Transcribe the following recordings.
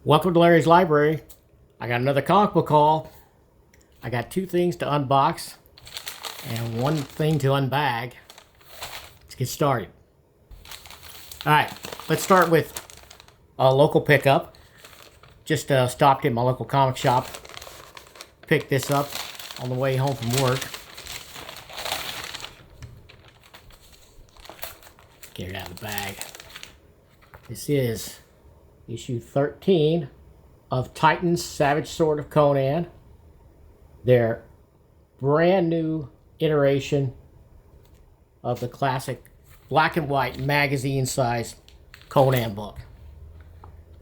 Welcome to Larry's Library. I got another comic book haul. I got two things to unbox and one thing to unbag. Let's get started. Alright, let's start with a local pickup. Just stopped in my local comic shop. Picked this up on the way home from work. Get it out of the bag. This is issue 13 of Titan's Savage Sword of Conan. Their brand new iteration of the classic black and white magazine size Conan book.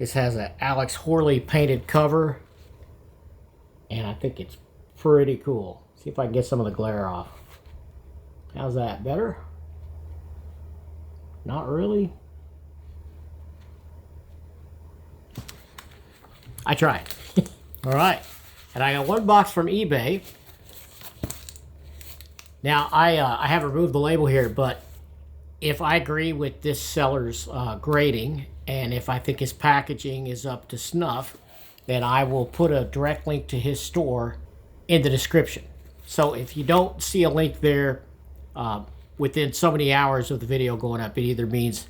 This has an Alex Horley painted cover, and I think it's pretty cool. See if I can get some of the glare off. How's that? Better? Not really. I tried. All right. And I got one box from eBay. Now, I have removed the label here, but if I agree with this seller's grading, and if I think his packaging is up to snuff, then I will put a direct link to his store in the description. So if you don't see a link there within so many hours of the video going up, it either means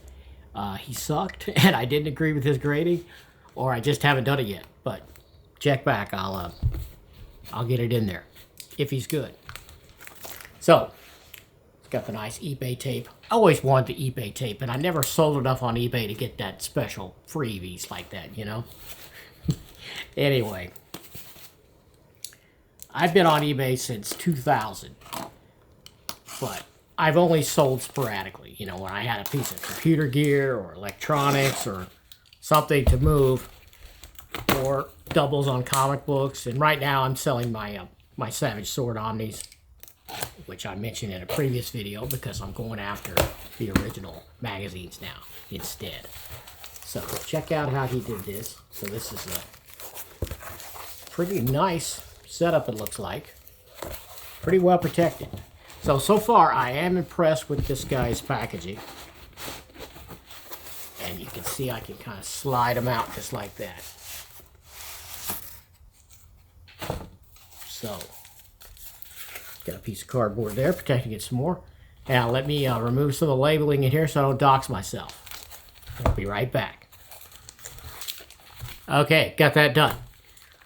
he sucked and I didn't agree with his grading, or I just haven't done it yet. But check back. I'll get it in there if he's good. So it's got the nice eBay tape. I always wanted the eBay tape, and I never sold enough on eBay to get that special freebies like that, you know. Anyway, I've been on eBay since 2000, but I've only sold sporadically. You know, when I had a piece of computer gear or electronics or something to move, or doubles on comic books. And right now I'm selling my my Savage Sword Omnis, which I mentioned in a previous video, because I'm going after the original magazines now instead. So check out how he did this. So this is a pretty nice setup, it looks like. Pretty well protected. So far I am impressed with this guy's packaging. And you can see I can kind of slide them out just like that. So, got a piece of cardboard there, protecting it some more. Now, let me remove some of the labeling in here so I don't dox myself. I'll be right back. Okay, got that done.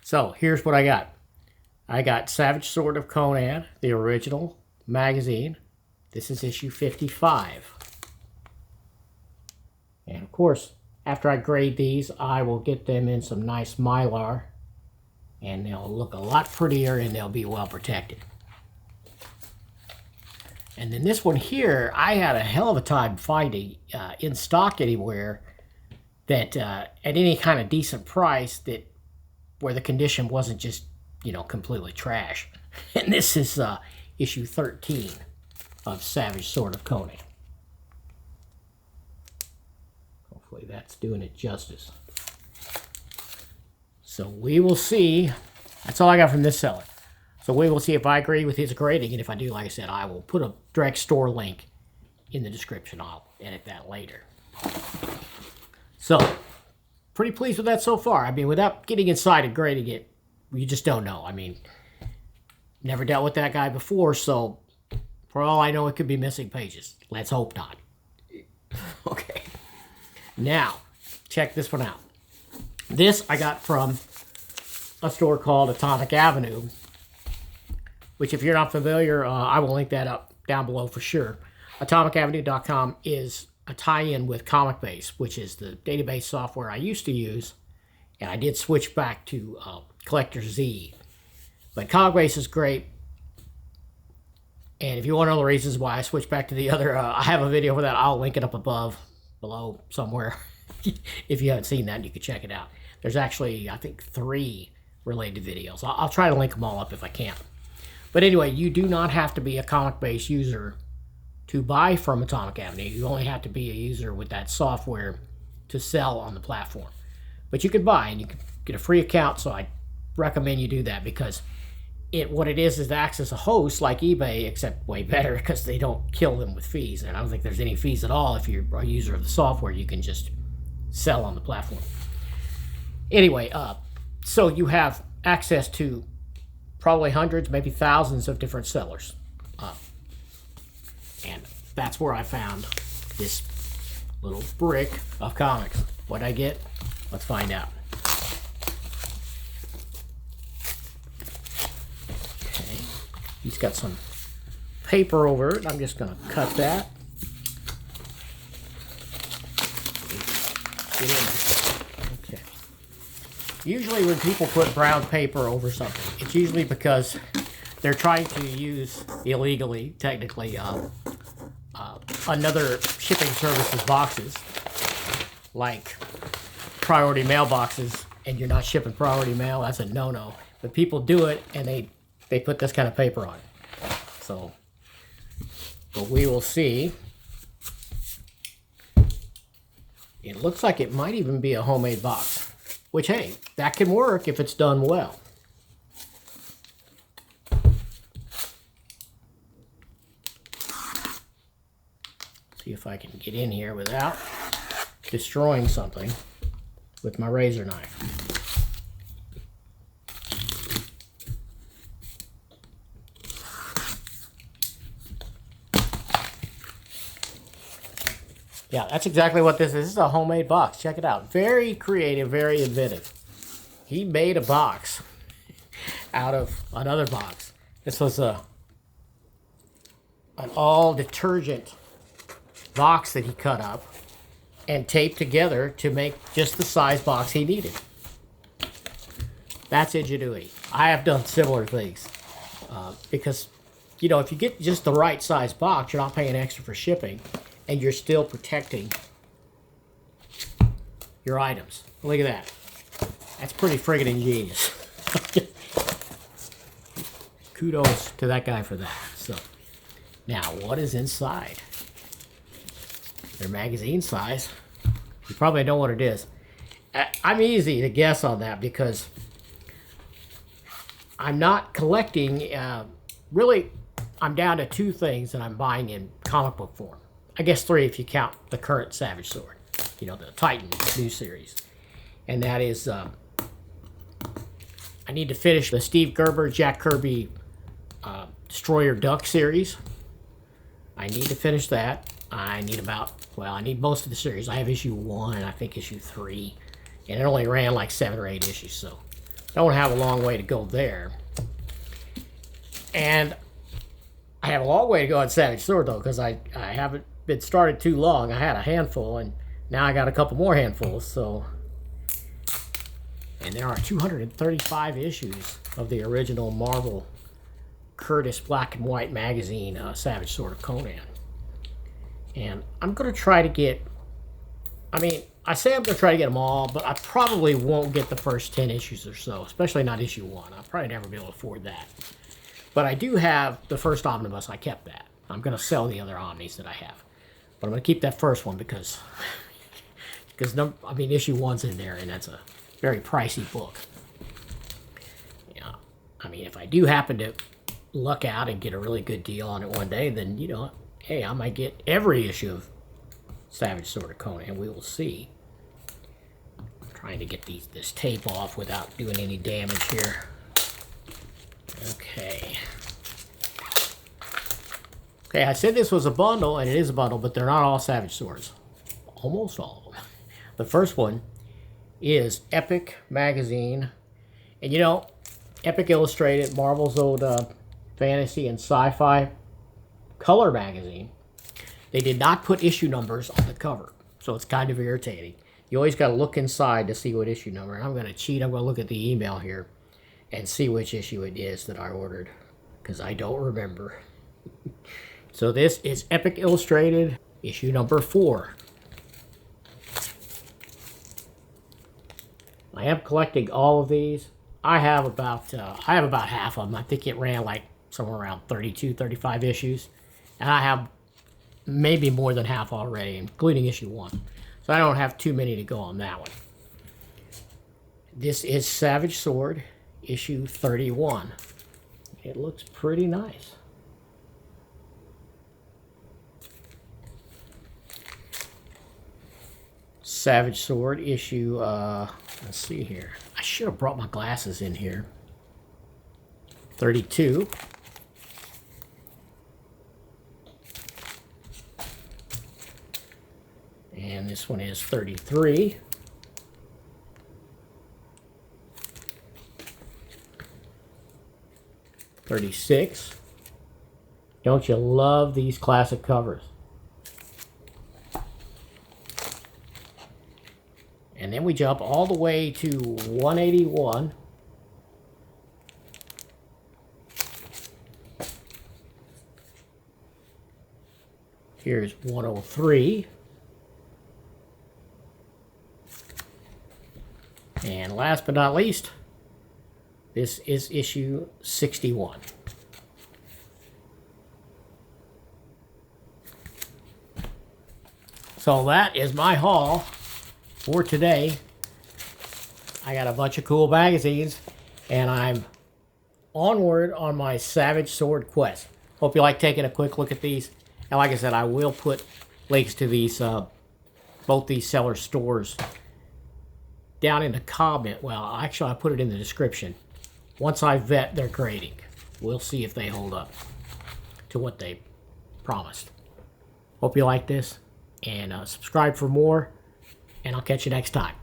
So, here's what I got. I got Savage Sword of Conan, the original magazine. This is issue 55. And, of course, after I grade these, I will get them in some nice Mylar, and they'll look a lot prettier and they'll be well protected. And then this one here, I had a hell of a time finding in stock anywhere that at any kind of decent price, that where the condition wasn't just, you know, completely trash. And this is issue 13 of Savage Sword of Conan. Hopefully that's doing it justice. So we will see. That's all I got from this seller. So we will see if I agree with his grading, and if I do, like I said, I will put a direct store link in the description. I'll edit that later. So, pretty pleased with that so far. I mean, without getting inside and grading it, you just don't know. I mean, never dealt with that guy before, so for all I know, it could be missing pages. Let's hope not. Okay. Now, check this one out. This I got from a store called Atomic Avenue, which, if you're not familiar, I will link that up down below for sure. AtomicAvenue.com is a tie-in with ComicBase, which is the database software I used to use, and I did switch back to Collector Z. But ComicBase is great, and if you want to know the reasons why I switched back to the other, I have a video for that. I'll link it up below, somewhere. If you haven't seen that, you can check it out. There's actually, I think, 3 related videos. I'll try to link them all up if I can. But anyway, you do not have to be a ComicBase user to buy from Atomic Avenue. You only have to be a user with that software to sell on the platform. But you can buy, and you can get a free account, so I recommend you do that, because what it is acts as a host like eBay, except way better, because they don't kill them with fees. And I don't think there's any fees at all. If you're a user of the software, you can just sell on the platform. Anyway, so you have access to probably hundreds, maybe thousands of different sellers. And that's where I found this little brick of comics. What'd I get? Let's find out. Okay, he's got some paper over it. I'm just gonna cut that. Get in there. Okay. Usually when people put brown paper over something, it's usually because they're trying to use illegally, technically, another shipping services boxes, like priority mail boxes, and you're not shipping priority mail. That's a no-no. But people do it, and they put this kind of paper on it. So, but we will see. It looks like it might even be a homemade box, which, hey, that can work if it's done well. See if I can get in here without destroying something with my razor knife. Yeah, that's exactly what this is. This is a homemade box. Check it out. Very creative, very inventive. He made a box out of another box. This was an all detergent box that he cut up and taped together to make just the size box he needed. That's ingenuity. I have done similar things because, you know, if you get just the right size box, you're not paying extra for shipping, and you're still protecting your items. Look at that. That's pretty friggin' ingenious. Kudos to that guy for that. So, now what is inside? Their magazine size. You probably know what it is. I'm easy to guess on that because I'm not collecting. Really, I'm down to two things that I'm buying in comic book form. I guess three if you count the current Savage Sword. You know, the Titan new series. And that is, I need to finish the Steve Gerber, Jack Kirby Destroyer Duck series. I need to finish that. I need I need most of the series. I have issue 1 and I think issue 3. And it only ran like 7 or 8 issues, so don't have a long way to go there. And I have a long way to go on Savage Sword, though, because I haven't been started too long. I had a handful, and now I got a couple more handfuls, so... And there are 235 issues of the original Marvel Curtis black and white magazine, Savage Sword of Conan. And I'm going to try to get... I mean, I say I'm going to try to get them all, but I probably won't get the first 10 issues or so, especially not issue 1. I'll probably never be able to afford that. But I do have the first omnibus. I kept that. I'm going to sell the other omnis that I have. But I'm going to keep that first one because I mean, issue 1's in there, and that's a very pricey book. Yeah, I mean, if I do happen to luck out and get a really good deal on it one day, then, you know, hey, I might get every issue of Savage Sword of Conan. We will see. I'm trying to get this tape off without doing any damage here. Okay. Okay, I said this was a bundle, and it is a bundle, but they're not all Savage Swords. Almost all of them. The first one is Epic Magazine. And you know, Epic Illustrated, Marvel's old fantasy and sci-fi color magazine. They did not put issue numbers on the cover, so it's kind of irritating. You always got to look inside to see what issue number. And I'm going to cheat. I'm going to look at the email here and see which issue it is that I ordered, because I don't remember. So this is Epic Illustrated, issue number 4. I am collecting all of these. I have about half of them. I think it ran like somewhere around 32, 35 issues. And I have maybe more than half already, including issue 1. So I don't have too many to go on that one. This is Savage Sword, issue 31. It looks pretty nice. Savage Sword, issue Let's see here. I should have brought my glasses in here. 32. And this one is 33. 36. Don't you love these classic covers? And then we jump all the way to 181. Here's 103. And last but not least, this is issue 61. So that is my haul for today. I got a bunch of cool magazines, and I'm onward on my Savage Sword quest. Hope you like taking a quick look at these. And like I said, I will put links to these, both these seller stores down in the comment. Well, actually, I put it in the description. Once I vet their grading, we'll see if they hold up to what they promised. Hope you like this, and subscribe for more, and I'll catch you next time.